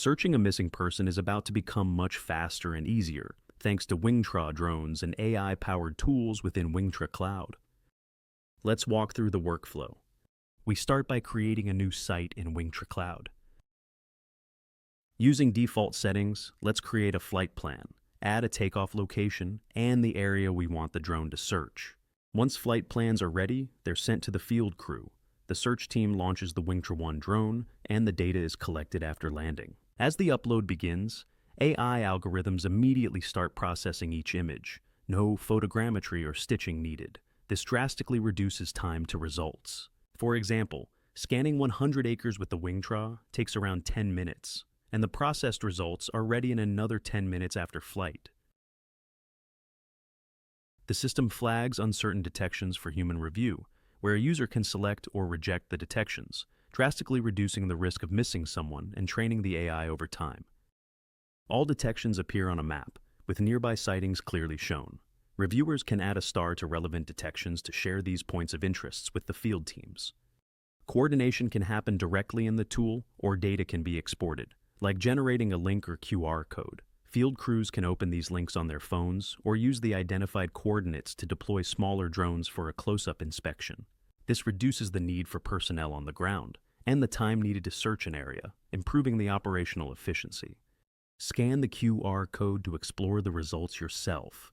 Searching a missing person is about to become much faster and easier, thanks to Wingtra drones and AI-powered tools within Wingtra Cloud. Let's walk through the workflow. We start by creating a new site in Wingtra Cloud. Using default settings, let's create a flight plan, add a takeoff location, and the area we want the drone to search. Once flight plans are ready, they're sent to the field crew. The search team launches the Wingtra 1 drone, and the data is collected after landing. As the upload begins, AI algorithms immediately start processing each image. No photogrammetry or stitching needed. This drastically reduces time to results. For example, scanning 100 acres with the Wingtra takes around 10 minutes, and the processed results are ready in another 10 minutes after flight. The system flags uncertain detections for human review, where a user can select or reject the detections, drastically reducing the risk of missing someone and training the AI over time. All detections appear on a map, with nearby sightings clearly shown. Reviewers can add a star to relevant detections to share these points of interest with the field teams. Coordination can happen directly in the tool, or data can be exported, like generating a link or QR code. Field crews can open these links on their phones or use the identified coordinates to deploy smaller drones for a close-up inspection. This reduces the need for personnel on the ground and the time needed to search an area, improving the operational efficiency. Scan the QR code to explore the results yourself.